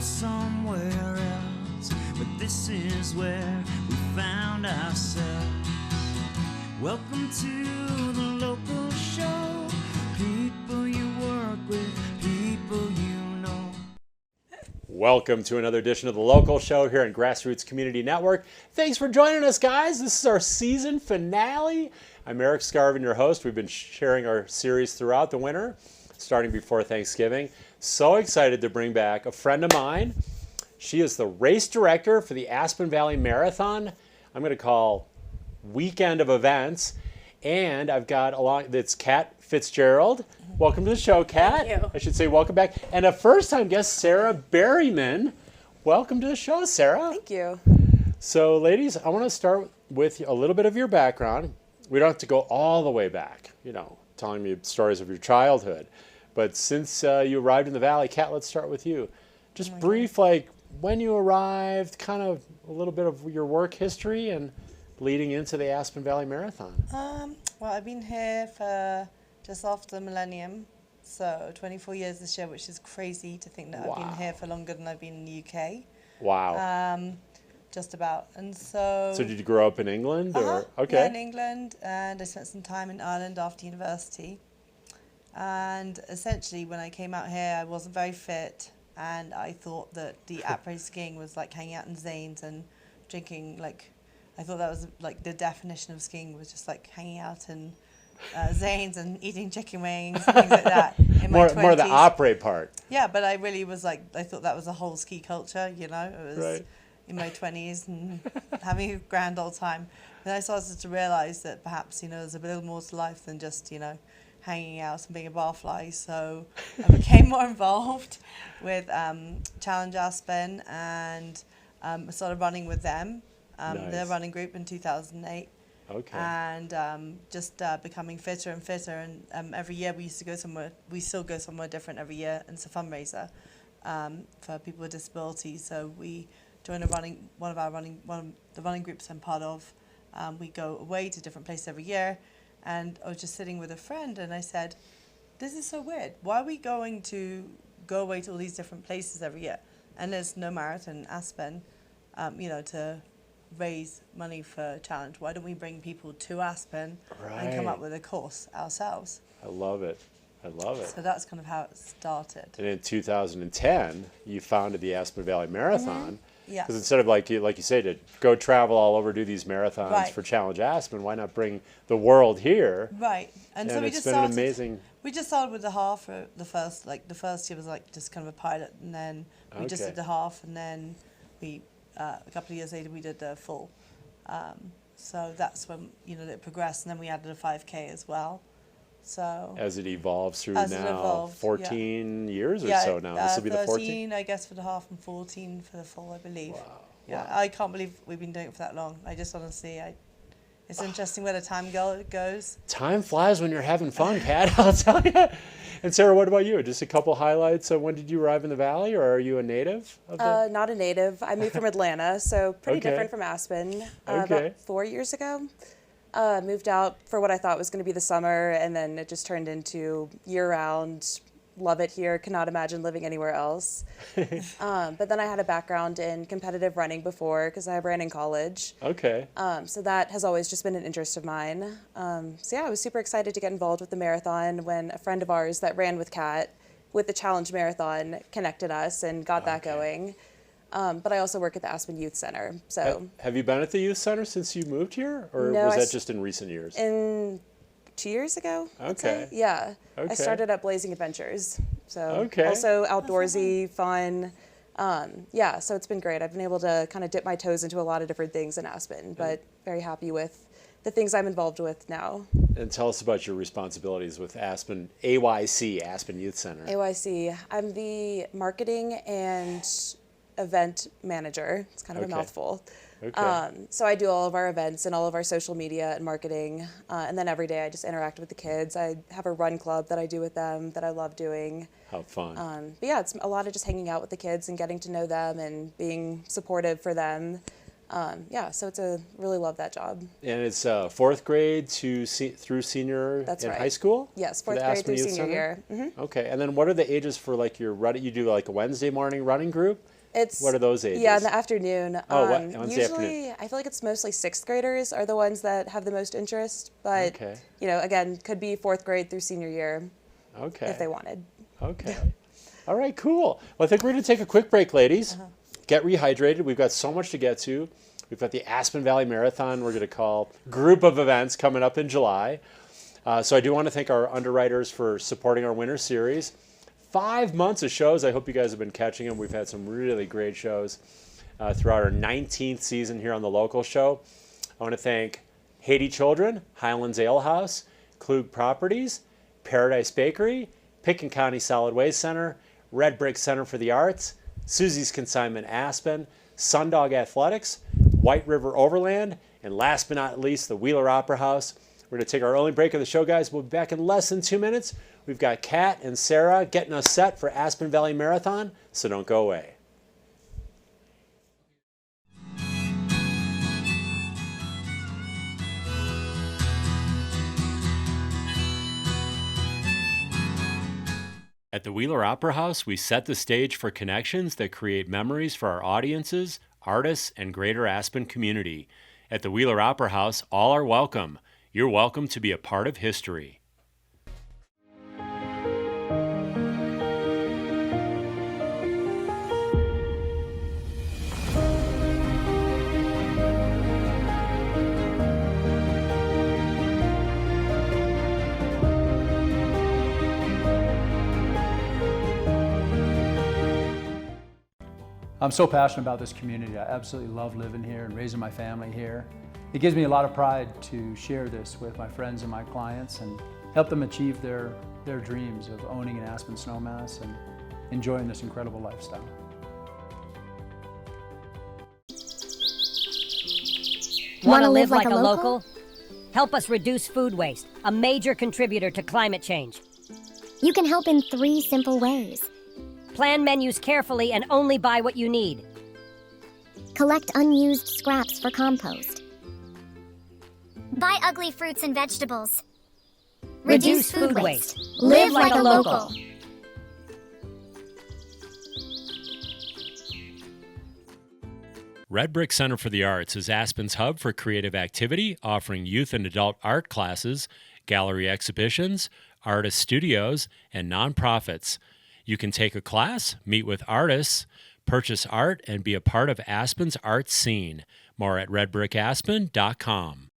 somewhere else, but this is where we found ourselves. Welcome to the local show. People you work with, people you know. Welcome to another edition of the local show here on GrassRoots Community Network. Thanks for joining us, guys. This is our season finale. I'm Erik, Skarvan, your host. We've been sharing our series throughout the winter, starting before Thanksgiving. So excited to bring back a friend of mine. She is the race director for the Aspen Valley Marathon. I'm going to call weekend of events. And I've got along, it's Kat Fitzgerald. Welcome to the show, Kat. Thank you. I should say welcome back. And a first-time guest, Sarah Berryman. Welcome to the show, Sarah. Thank you. So, ladies, I want to start with a little bit of your background. We don't have to go all the way back, telling me stories of your childhood. But since you arrived in the Valley, Kat, let's start with you. Just brief, when you arrived, kind of a little bit of your work history and leading into the Aspen Valley Marathon. Well, I've been here for just after the millennium, so 24 years this year, which is crazy to think that I've been here for longer than I've been in the UK. Wow. Just about. And so did you grow up in England? Or okay. Yeah, in England, and I spent some time in Ireland after university. And essentially, when I came out here, I wasn't very fit, and I thought that the après skiing was like hanging out in Zane's and drinking, I thought that was the definition of skiing was just hanging out in Zane's and eating chicken wings and things like that. In my 20s. More the après part. Yeah, but I really was I thought that was a whole ski culture, It was right. In my 20s and having a grand old time. Then I started to realize that perhaps, there's a little more to life than just, hanging out and being a barfly. So I became more involved with Challenge Aspen and started running with them. Nice. Their running group in 2008. Okay. And just becoming fitter and fitter. And every year we used to go somewhere. We still go somewhere different every year. And it's a fundraiser for people with disabilities. So we join one of the running groups I'm part of. We go away to different places every year. And I was just sitting with a friend, and I said, "This is so weird. Why are we going to go away to all these different places every year? And there's no marathon in Aspen, to raise money for Challenge. Why don't we bring people to Aspen and come up with a course ourselves?" I love it. So that's kind of how it started. And in 2010, you founded the Aspen Valley Marathon. Mm-hmm. Yeah. Because instead of like you say, to go travel all over, do these marathons Right. for Challenge Aspen, why not bring the world here? Right. And so we it's just been started. an amazing. We just started with the half for the first. The first year was just kind of a pilot, and then we just Okay. did the half, and then we a couple of years later we did the full. So that's when it progressed, and then we added a 5K as well. So As it evolves through As it now, evolved, 14 years or so now. This will be the 14th. 13, I guess, for the half, and 14 for the full, I believe. Wow. Yeah, Wow. I can't believe we've been doing it for that long. I just honestly, it's interesting where the time goes. Time flies when you're having fun, Kat, I'll tell you. And Sarah, what about you? Just a couple highlights. So when did you arrive in the Valley, or are you a native of the? Not a native. I moved from Atlanta, so pretty Okay. different from Aspen. Okay. About 4 years ago. Moved out for what I thought was going to be the summer, and then it just turned into year-round. Love it here. Cannot imagine living anywhere else. But then I had a background in competitive running before because I ran in college. Okay. So that has always just been an interest of mine. So yeah, I was super excited to get involved with the marathon when a friend of ours that ran with Kat with the Challenge Marathon connected us and got that going. But I also work at the Aspen Youth Center. So Have you been at the youth center since you moved here, or No, was I that s- just in recent years? in 2 years ago, I'd say. Okay. Yeah. Okay. I started at Blazing Adventures. So Okay. also outdoorsy, fun. Yeah, so it's been great. I've been able to kind of dip my toes into a lot of different things in Aspen, but very happy with the things I'm involved with now. And tell us about your responsibilities with Aspen AYC, Aspen Youth Center. AYC, I'm the marketing and event manager. It's kind of Okay. a mouthful. Okay. So I do all of our events and all of our social media and marketing. And then every day I just interact with the kids. I have a run club that I do with them that I love doing. How fun. But yeah, it's a lot of just hanging out with the kids and getting to know them and being supportive for them. Yeah, so really love that job. And it's fourth grade through senior in high school? Yes, for the fourth grade Aspen through Youth senior Center? year. Okay, and then what are the ages for like your running? You do like a Wednesday morning running group? What are those ages? Yeah, in the afternoon. Wednesday usually, I feel like it's mostly sixth graders are the ones that have the most interest. But, Okay. Again, could be fourth grade through senior year if they wanted. Okay. All right, cool. Well, I think we're going to take a quick break, ladies. Get rehydrated. We've got so much to get to. We've got the Aspen Valley Marathon we're going to call group of events coming up in July. So I do want to thank our underwriters for supporting our winter series. 5 months of shows. I hope you guys have been catching them. We've had some really great shows throughout our 19th season here on the local show. I want to thank Haiti Children, Highlands Ale House, Klug Properties, Paradise Bakery, Picken County Solid Waste Center, Red Brick Center for the Arts, Susie's Consignment Aspen, Sundog Athletics, White River Overland, and last but not least, the Wheeler Opera House. We're going to take our only break of the show, guys. We'll be back in less than 2 minutes. We've got Kat and Sarah getting us set for Aspen Valley Marathon, so don't go away. At the Wheeler Opera House, we set the stage for connections that create memories for our audiences, artists, and greater Aspen community. At the Wheeler Opera House, all are welcome. You're welcome to be a part of history. I'm so passionate about this community. I absolutely love living here and raising my family here. It gives me a lot of pride to share this with my friends and my clients and help them achieve their dreams of owning an Aspen snowmass and enjoying this incredible lifestyle. Want to live like a local? Help us reduce food waste, a major contributor to climate change. You can help in 3 simple ways. Plan menus carefully and only buy what you need. Collect unused scraps for compost. Buy ugly fruits and vegetables. Reduce food waste. Live like a local. Red Brick Center for the Arts is Aspen's hub for creative activity, offering youth and adult art classes, gallery exhibitions, artist studios, and nonprofits. You can take a class, meet with artists, purchase art, and be a part of Aspen's art scene. More at redbrickaspen.com.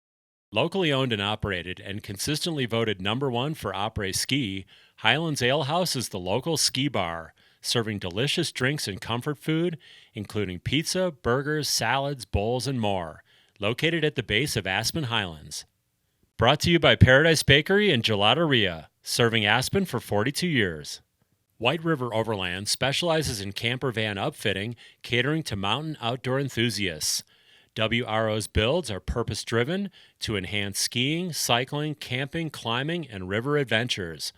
Locally owned and operated and consistently voted #1 for après-ski, Highlands Ale House is the local ski bar, serving delicious drinks and comfort food, including pizza, burgers, salads, bowls, and more. Located at the base of Aspen Highlands. Brought to you by Paradise Bakery and Gelateria, serving Aspen for 42 years. White River Overland specializes in camper van upfitting, catering to mountain outdoor enthusiasts. WRO's builds are purpose-driven to enhance skiing, cycling, camping, climbing, and river adventures.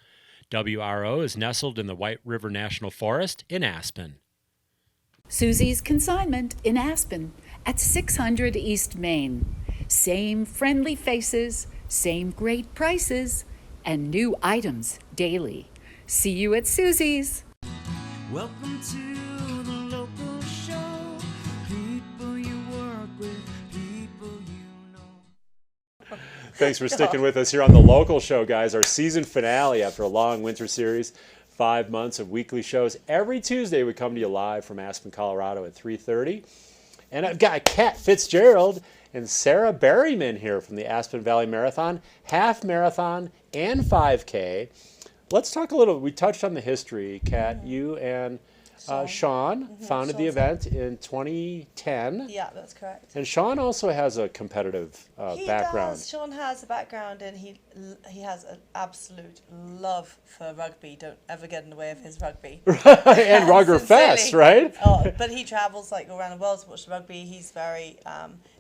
WRO is nestled in the White River National Forest in Aspen. Susie's Consignment in Aspen at 600 East Main. Same friendly faces, same great prices, and new items daily. See you at Susie's. Welcome to the local show. People you work with, people you know. Thanks for sticking with us here on the local show, guys. Our season finale after a long winter series. 5 months of weekly shows. Every Tuesday we come to you live from Aspen, Colorado at 3:30. And I've got Kat Fitzgerald and Sarah Berryman here from the Aspen Valley Marathon, half marathon and 5K. Let's talk a little. We touched on the history. Kat, you and Sean founded the event in 2010. Yeah, that's correct. And Sean also has a competitive background. Does. Sean has a background and he has an absolute love for rugby. Don't ever get in the way of his rugby. And Rugger Fest, right? But he travels like around the world to watch the rugby. He's very,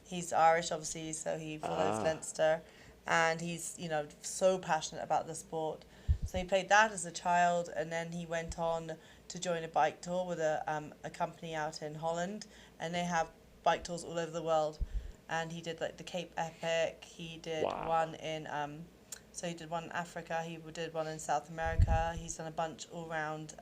he's Irish obviously, so he follows Leinster. And he's, so passionate about the sport. So he played that as a child, and then he went on to join a bike tour with a company out in Holland, and they have bike tours all over the world, and he did like the Cape Epic. He did one in so he did one in Africa. He did one in South America. He's done a bunch all around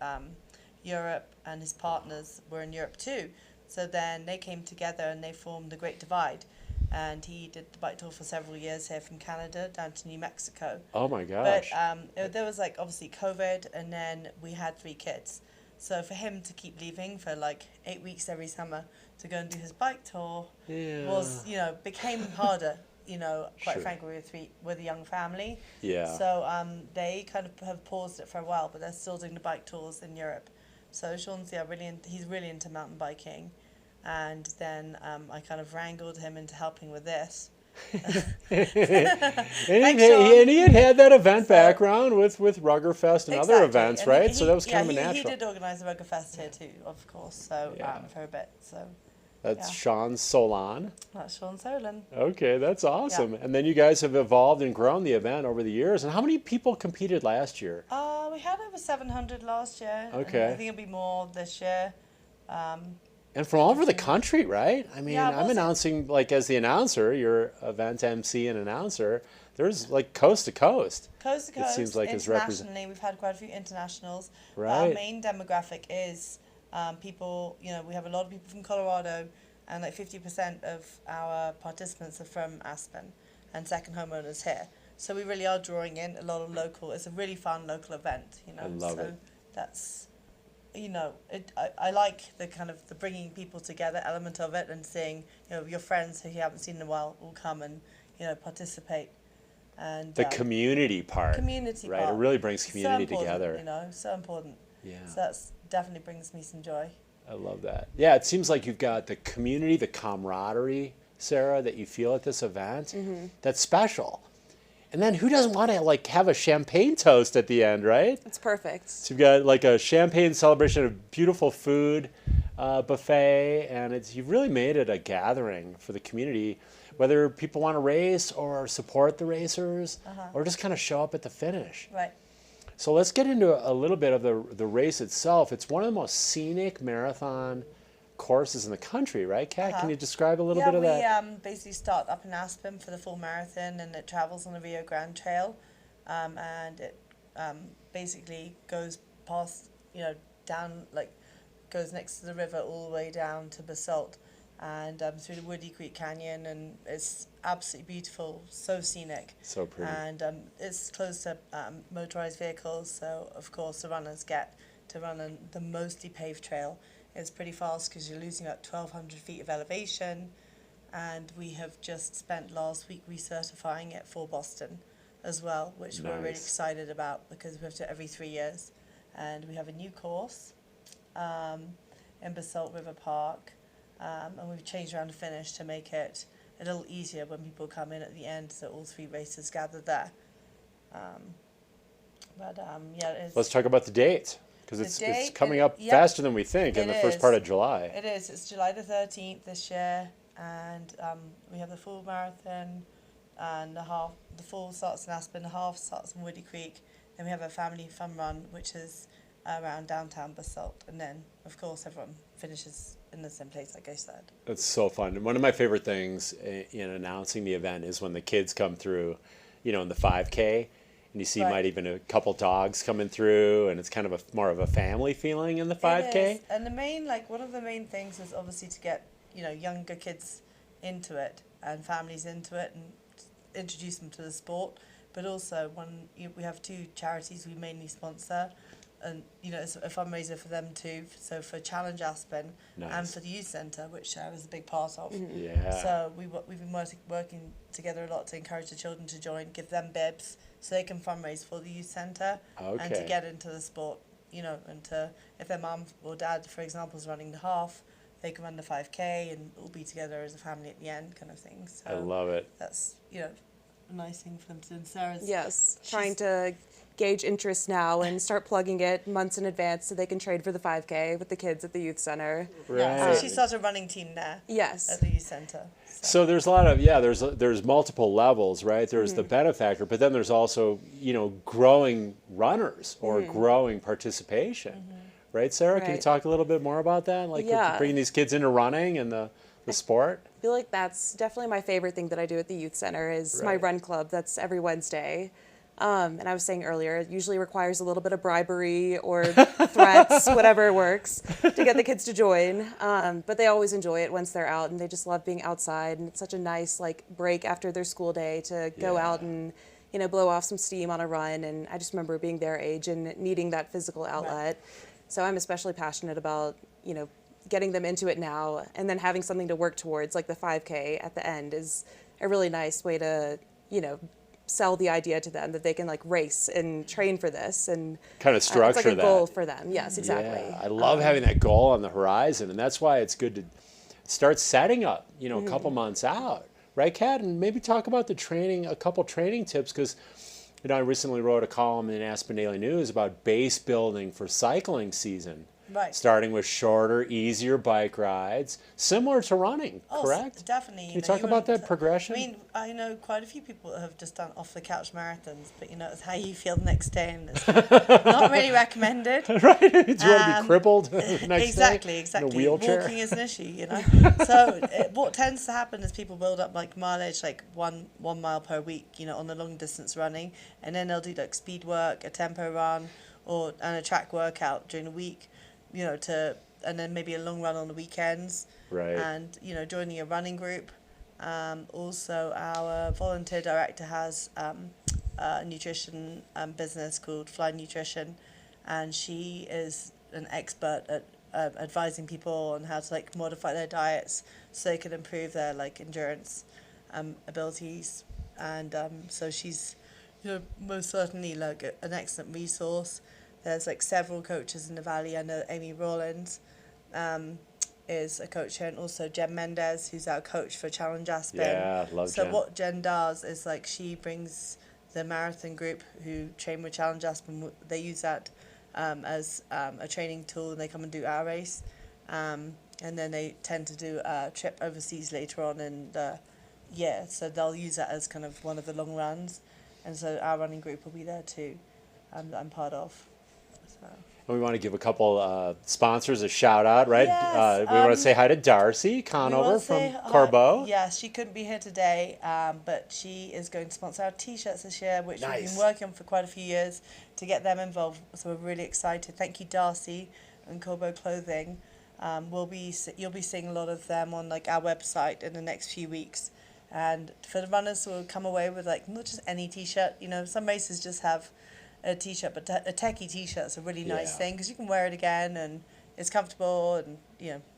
Europe, and his partners were in Europe too. So then they came together and they formed the Great Divide. And he did the bike tour for several years here from Canada down to New Mexico. Oh my gosh. But there was like obviously COVID, and then we had 3 kids. So for him to keep leaving for like 8 weeks every summer to go and do his bike tour was, you know, became harder, you know, quite frankly, with a young family. Yeah. So they kind of have paused it for a while, but they're still doing the bike tours in Europe. So Sean's he's really into mountain biking. And then I kind of wrangled him into helping with this. and he had that event background with Ruggerfest and other events, and right? So that was kind of a natural. He did organise the Ruggerfest here too, of course, so for a bit. So that's Sean Solon. That's Sean Solon. Okay, that's awesome. Yeah. And then you guys have evolved and grown the event over the years. And how many people competed last year? We had over 700 last year. Okay. I think it'll be more this year. And from all over the country, right? I mean, I'm announcing, like, as the announcer, you're event MC and announcer. There's, like, coast to coast. Coast to coast. It seems like internationally, we've had quite a few internationals. Right. Our main demographic is people, you know, we have a lot of people from Colorado, and like 50% of our participants are from Aspen and second homeowners here. So we really are drawing in a lot of local. It's a really fun local event, you know. I love it. That's... You know, I like the kind of the bringing people together element of it, and seeing, you know, your friends who you haven't seen in a while will come and, you know, participate. And the community part. Right, it really brings community so together. You know, so important. Yeah. So that's definitely brings me some joy. I love that. Yeah, it seems like you've got the community, the camaraderie, Sarah, that you feel at this event. That's special. And then who doesn't want to like have a champagne toast at the end, right? It's perfect. So you've got like a champagne celebration of beautiful food buffet, and you've really made it a gathering for the community, whether people want to race or support the racers or just kind of show up at the finish. Right. So let's get into a little bit of the race itself. It's one of the most scenic marathon courses in the country, right, Kat? Can you describe a little bit of that? Yeah, we basically start up in Aspen for the full marathon, and it travels on the Rio Grande Trail, and it basically goes past, you know, down, like, goes next to the river all the way down to Basalt, and through the Woody Creek Canyon, and it's absolutely beautiful, so scenic. So pretty. And it's close to motorized vehicles, so of course the runners get to run on the mostly paved trail. It's pretty fast because you're losing about 1,200 feet of elevation, and we have just spent last week recertifying it for Boston as well, which we're really excited about because we have to every 3 years. And we have a new course in Basalt River Park, and we've changed around the finish to make it a little easier when people come in at the end, so all 3 races gather there. Yeah, it is. Let's talk about the date. Because it's coming up faster than we think in the first part of July. It is. It's July the 13th this year, and we have the full marathon, and the full starts in Aspen, the half starts in Woody Creek. Then we have a family fun run, which is around downtown Basalt, and then of course everyone finishes in the same place, like I said. It's so fun. And one of my favorite things in announcing the event is when the kids come through, you know, in the 5K. And you see might even a couple dogs coming through, and it's kind of more of a family feeling in the 5K. It is. And the main, like, one of the main things is obviously to get, you know, younger kids into it and families into it and introduce them to the sport. But also, we have 2 charities we mainly sponsor, and, you know, it's a fundraiser for them too. So for Challenge Aspen and for the youth centre, which Sarah is a big part of. Yeah. So we've been working together a lot to encourage the children to join, give them bibs, so they can fundraise for the youth centre and to get into the sport, you know, and if their mum or dad, for example, is running the half, they can run the 5K and all be together as a family at the end, kind of thing. So I love it. That's, you know, a nice thing for them to do. And Sarah's trying to gauge interest now and start plugging it months in advance so they can trade for the 5K with the kids at the youth center. Right. Yeah, so she started a running team there. Yes. At the youth center. So there's a lot of there's multiple levels, right? There's the benefactor, but then there's also, you know, growing runners or growing participation, right, Sarah? Can you talk a little bit more about that, like bringing these kids into running and the the sport? I feel like that's definitely my favorite thing that I do at the youth center is my run club. That's every Wednesday. And I was saying earlier, it usually requires a little bit of bribery or threats, whatever works, to get the kids to join. But they always enjoy it once they're out, and they just love being outside. And it's such a nice break after their school day to go out and blow off some steam on a run. And I just remember being their age and needing that physical outlet. So I'm especially passionate about getting them into it now, and then having something to work towards, like the 5K at the end, is a really nice way to sell the idea to them that they can race and train for this and kind of structure it's like a that goal for them. Yes, exactly. Yeah, I love having that goal on the horizon, and that's why it's good to start setting up a couple months out, right, Kat? And maybe talk about the training, a couple training tips, because I recently wrote a column in Aspen Daily News about base building for cycling season. Right. Starting with shorter, easier bike rides, similar to running, correct? Definitely. Can you talk about that progression? I mean, I know quite a few people that have just done off-the-couch marathons, but it's how you feel the next day, and it's not really recommended. Right? Do you want to be crippled the next exactly, day in a wheelchair? Walking is an issue, So what tends to happen is people build up mileage, 1 mile per week, on the long distance running, and then they'll do speed work, a tempo run, and a track workout during the week. And then maybe a long run on the weekends. Right. And, joining a running group. Also, our volunteer director has a nutrition business called Fly Nutrition, and she is an expert at advising people on how to modify their diets so they can improve their endurance abilities. And so she's most certainly an excellent resource. There's several coaches in the Valley. I know Amy Rawlins is a coach here, and also Jen Mendez, who's our coach for Challenge Aspen. Yeah, love Jen. So what Jen does is she brings the marathon group who train with Challenge Aspen. They use that as a training tool, and they come and do our race. And then they tend to do a trip overseas later on in the year. So they'll use that as kind of one of the long runs. And so our running group will be there too, that I'm part of. And we want to give a couple sponsors a shout out, right? Yes, we want to say hi to Darcy Conover from Corbeau. Yes, she couldn't be here today, but she is going to sponsor our T-shirts this year, which we've been working on for quite a few years to get them involved. So we're really excited. Thank you, Darcy and Corbeau Clothing. You'll be seeing a lot of them on our website in the next few weeks. And for the runners, we'll come away with not just any T-shirt. Some races just have a T-shirt, but a techie T-shirt is a really nice thing because you can wear it again and it's comfortable and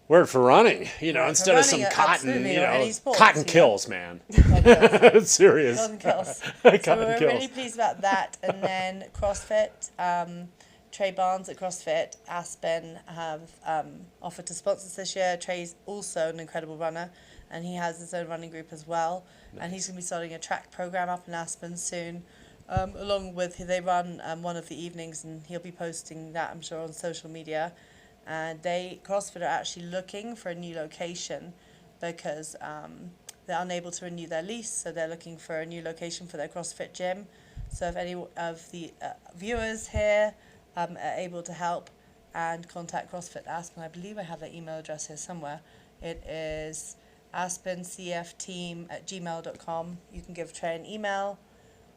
Wear it for running, instead of some cotton, cotton kills, man. Serious. Cotton kills. Cotton So we're kills. really pleased about that. And then CrossFit, Trey Barnes at CrossFit Aspen have offered to sponsor us this year. Trey's also an incredible runner, and he has his own running group as well. Nice. And he's going to be starting a track program up in Aspen soon. Along with, they run one of the evenings, and he'll be posting that, I'm sure, on social media. And CrossFit are actually looking for a new location because they're unable to renew their lease, so they're looking for a new location for their CrossFit gym. So if any of the viewers here are able to help and contact CrossFit Aspen, I believe I have their email address here somewhere. It is aspencfteam@gmail.com. You can give Trey an email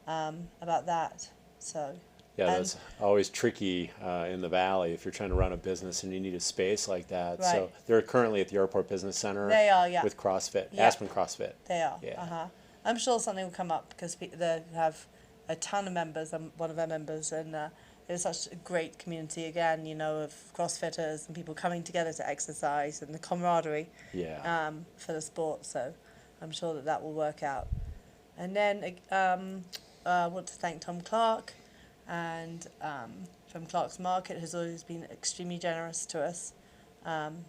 about that. So yeah, that's always tricky in the Valley if you're trying to run a business and you need a space like that. Right. So they're currently at the Airport Business Center. They are, yeah. With CrossFit, Yeah. Aspen CrossFit. They are. Yeah. I'm sure something will come up because they have a ton of members. I'm one of their members, and it's such a great community again, of CrossFitters and people coming together to exercise and the camaraderie for the sport. So I'm sure that will work out. And then I want to thank Tom Clark, and from Clark's Market, has always been extremely generous to us. And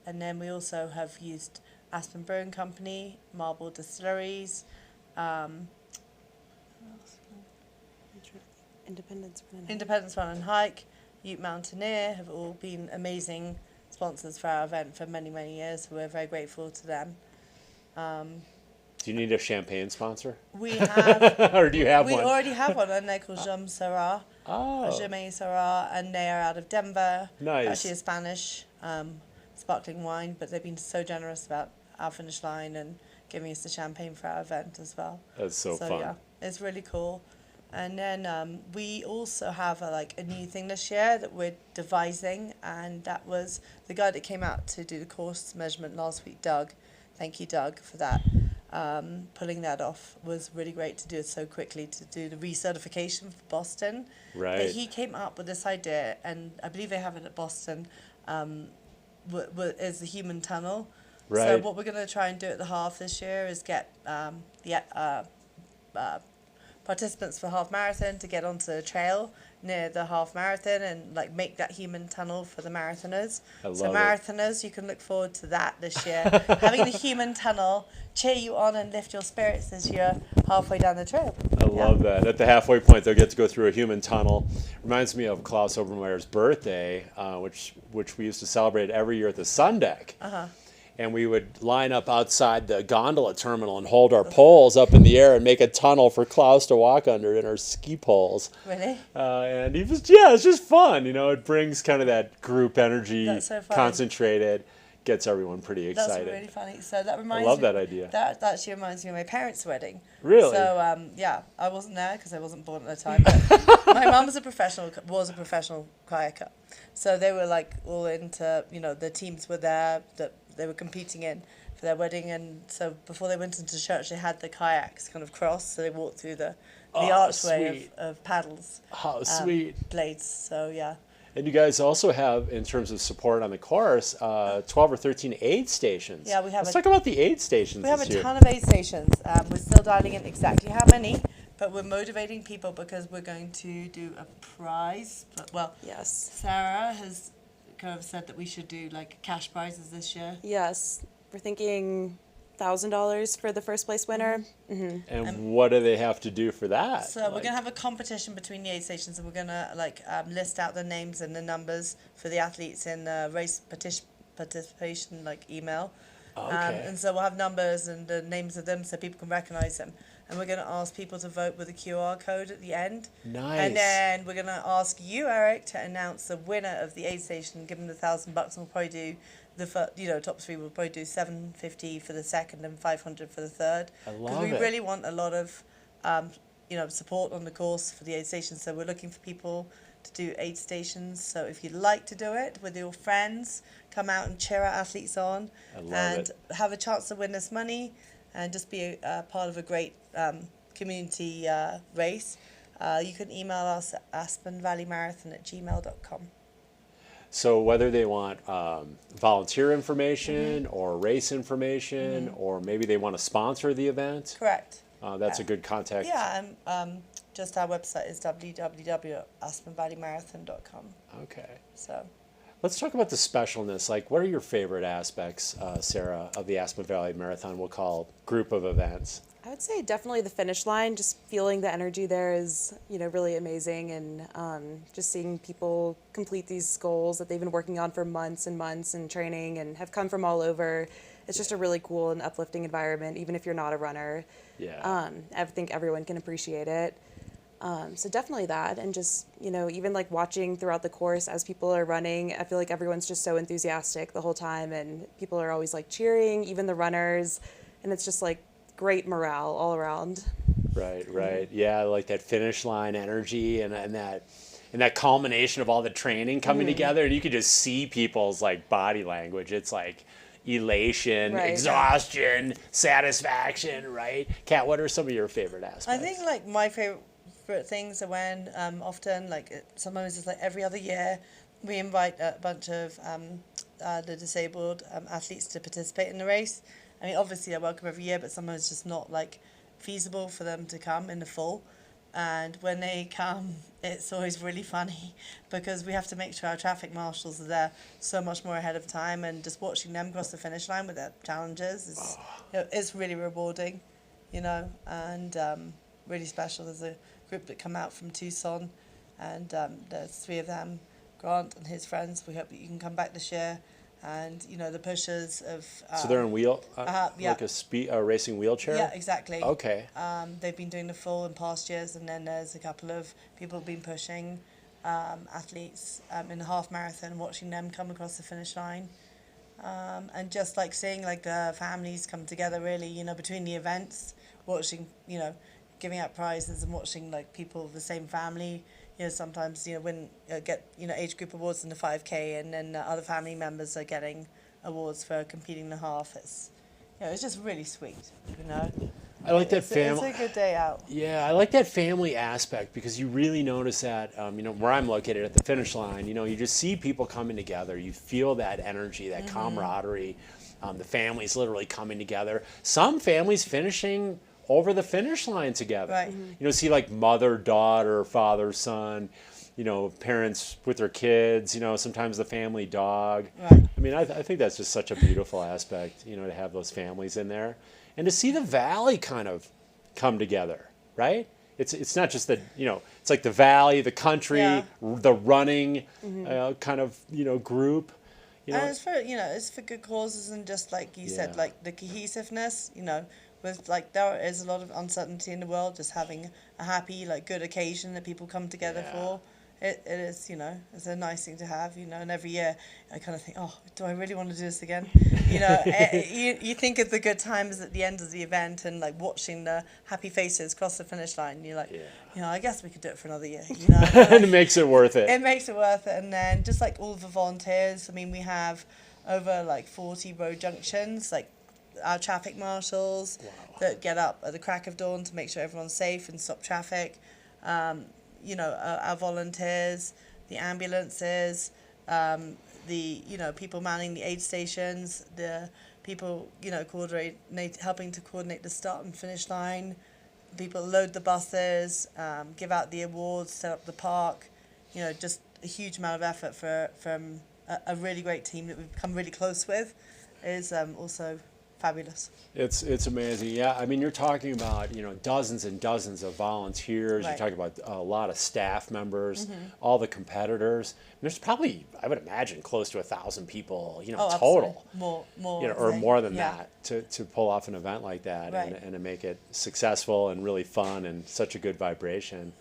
then we also have used Aspen Brewing Company, Marble Distilleries, Independence Run and Hike, Ute Mountaineer have all been amazing sponsors for our event for many, many years. So we're very grateful to them. Do you need a champagne sponsor? We have. Or do you have one? We already have one, and they're called Jam Syrah. Oh. Jamais Syrah, and they are out of Denver. Nice. Actually, a Spanish sparkling wine, but they've been so generous about our finish line and giving us the champagne for our event as well. That's so fun. Yeah, it's really cool. And then we also have a new thing this year that we're devising, and that was the guy that came out to do the course measurement last week, Doug. Thank you, Doug, for that. Pulling that off was really great to do it so quickly, to do the recertification for Boston. Right. But he came up with this idea, and I believe they have it at Boston, is the human tunnel. Right. So what we're going to try and do at the half this year is get participants for half marathon to get onto the trail near the half marathon and make that human tunnel for the marathoners. So marathoners, you can look forward to that this year. Having the human tunnel cheer you on and lift your spirits as you're halfway down the trail. I love that. At the halfway point, they'll get to go through a human tunnel. Reminds me of Klaus Obermeier's birthday, which we used to celebrate every year at the Sun Deck. And we would line up outside the gondola terminal and hold our poles up in the air and make a tunnel for Klaus to walk under in our ski poles. Really? And he was, it's just fun. It brings kind of that group energy, That's so funny. Concentrated, gets everyone pretty excited. That's really funny. So that reminds I love me, that idea. That actually reminds me of my parents' wedding. Really? So I wasn't there because I wasn't born at the time. But my mum was a professional kayaker. So they were all into, the teams were there that they were competing in for their wedding, and so before they went into church, they had the kayaks kind of crossed, so they walked through the archway of paddles. Oh, sweet. Blades. So yeah. And you guys also have, in terms of support on the course, 12 or 13 aid stations. Yeah, we have. Let's talk about the aid stations. We have this a year. ton of aid stations. We're still dialing in exactly how many, but we're motivating people because we're going to do a prize. Yes. Sarah has kind of said that we should do cash prizes this year. Yes, we're thinking $1,000 for the first place winner. Mm-hmm. And what do they have to do for that? So we're going to have a competition between the aid stations, and we're going to list out the names and the numbers for the athletes in the race participation email. Okay. And so we'll have numbers and the names of them so people can recognize them. And we're going to ask people to vote with a QR code at the end. Nice. And then we're going to ask you, Erik, to announce the winner of the aid station, give them the $1,000, and we'll probably do top three. We'll probably do $750 for the second and $500 for the third. I love it. Because we really want a lot of, support on the course for the aid stations. So we're looking for people to do aid stations. So if you'd like to do it with your friends, come out and cheer our athletes on, and have a chance to win this money, and just be a part of a great community race. You can email us at aspenvalleymarathon@gmail.com. So whether they want volunteer information or race information, or maybe they want to sponsor the event. Correct. That's a good contact. Yeah, just our website is www.aspenvalleymarathon.com. Okay. So. Let's talk about the specialness. What are your favorite aspects, Sarah, of the Aspen Valley Marathon, we'll call group of events? I would say definitely the finish line. Just feeling the energy there is, really amazing, and just seeing people complete these goals that they've been working on for months and months and training and have come from all over. It's just a really cool and uplifting environment, even if you're not a runner. Yeah. I think everyone can appreciate it. So definitely that, and just, even watching throughout the course as people are running, I feel like everyone's just so enthusiastic the whole time, and people are always cheering, even the runners, and it's just great morale all around. Right. Yeah, that finish line energy and that culmination of all the training coming together, and you could just see people's body language. It's elation, exhaustion, satisfaction, right? Kat, what are some of your favorite aspects? I think my favorite things are when often sometimes it's every other year we invite a bunch of the disabled athletes to participate in the race. I mean, obviously they're welcome every year, but sometimes it's just not feasible for them to come in the full. And when they come, it's always really funny because we have to make sure our traffic marshals are there so much more ahead of time, and just watching them cross the finish line with their challenges is it's really rewarding, and really special. There's a group that come out from Tucson, and there's 3 of them, Grant and his friends. We hope that you can come back this year. And the pushers of so they're in wheel yeah. a racing wheelchair. Yeah, exactly. Okay. They've been doing the full in past years, and then there's a couple of people who've been pushing athletes in the half marathon, watching them come across the finish line. And just like seeing like the families come together, really, you know, between the events, watching, you know, giving out prizes and watching like people of the same family. You know, sometimes, you know, when get, you know, age group awards in the 5K, and then other family members are getting awards for competing the half. It's, you know, it's just really sweet, you know. I like that family. It's a good day out. Yeah, I like that family aspect, because you really notice that, you know, where I'm located at the finish line, you know, you just see people coming together. You feel that energy, that camaraderie. The families literally coming together. Some families finishing over the finish line together. Right. You know, see like mother, daughter, father, son, you know, parents with their kids, you know, sometimes the family dog. Right. I mean, I think that's just such a beautiful aspect, you know, to have those families in there. And to see the valley kind of come together, right? It's not just that, you know, it's like the valley, the country, the running kind of, you know, group. You know? And it's for, you know, it's for good causes, and just like you said, like the cohesiveness, you know, with like there is a lot of uncertainty in the world, just having a happy, like good occasion that people come together for. It is, you know, it's a nice thing to have, you know, and every year I kind of think, oh, do I really want to do this again? You know, you think of the good times at the end of the event, and like watching the happy faces cross the finish line. You're like, you know, I guess we could do it for another year, you know. And it makes it worth it. It makes it worth it. And then just like all the volunteers, I mean, we have over like 40 road junctions, like our traffic marshals that get up at the crack of dawn to make sure everyone's safe and stop traffic. You know, our volunteers, the ambulances, the, you know, people manning the aid stations, the people, you know, helping to coordinate the start and finish line, people load the buses, give out the awards, set up the park, you know, just a huge amount of effort from a really great team that we've become really close with is also fabulous. It's amazing. Yeah, I mean, you're talking about, you know, dozens and dozens of volunteers. Right. You're talking about a lot of staff members, all the competitors. And there's probably, I would imagine, close to 1,000 people, you know, total. More, you know, or more than that to pull off an event like that and to make it successful and really fun and such a good vibration.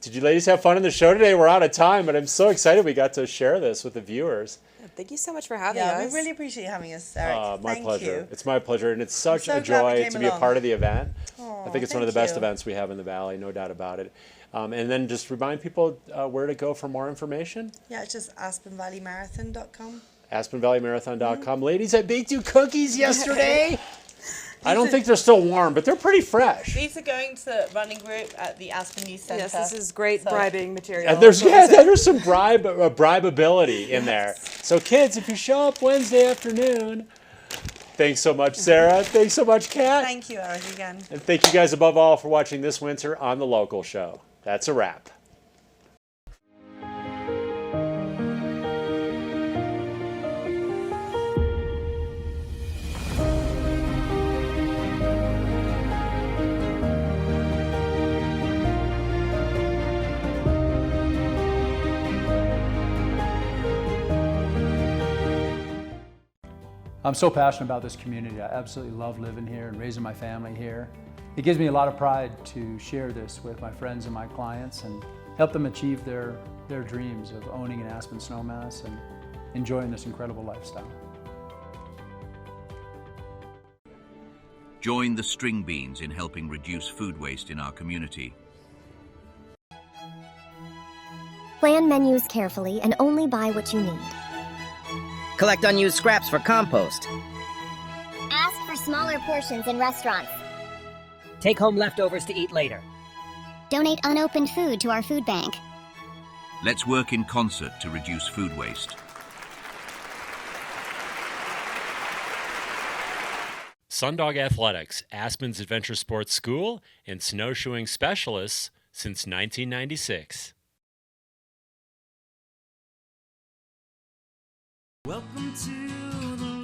Did you ladies have fun in the show today? We're out of time, but I'm so excited we got to share this with the viewers. Thank you so much for having us. Yeah, we really appreciate you having us, Erik. My Thank pleasure. you. It's my pleasure, and it's such so a joy to be a along. part of the event. Aww, I think it's one of the best events we have in the Valley, no doubt about it. And then just remind people where to go for more information. Yeah, it's just AspenValleyMarathon.com. AspenValleyMarathon.com. Ladies, I baked you cookies yesterday. I don't think they're still warm, but they're pretty fresh. These are going to the running group at the Aspen Youth Center. Yes, this is great bribing material. And there's some bribeability in there. So kids, if you show up Wednesday afternoon, thanks so much, Sarah. Thanks so much, Kat. Thank you, Erik, again. And thank you guys above all for watching this winter on The Local Show. That's a wrap. I'm so passionate about this community. I absolutely love living here and raising my family here. It gives me a lot of pride to share this with my friends and my clients and help them achieve their dreams of owning an Aspen snowmass and enjoying this incredible lifestyle. Join the string beans in helping reduce food waste in our community. Plan menus carefully and only buy what you need. Collect unused scraps for compost. Ask for smaller portions in restaurants. Take home leftovers to eat later. Donate unopened food to our food bank. Let's work in concert to reduce food waste. Sundog Athletics, Aspen's adventure sports school and snowshoeing specialists since 1996. Welcome to the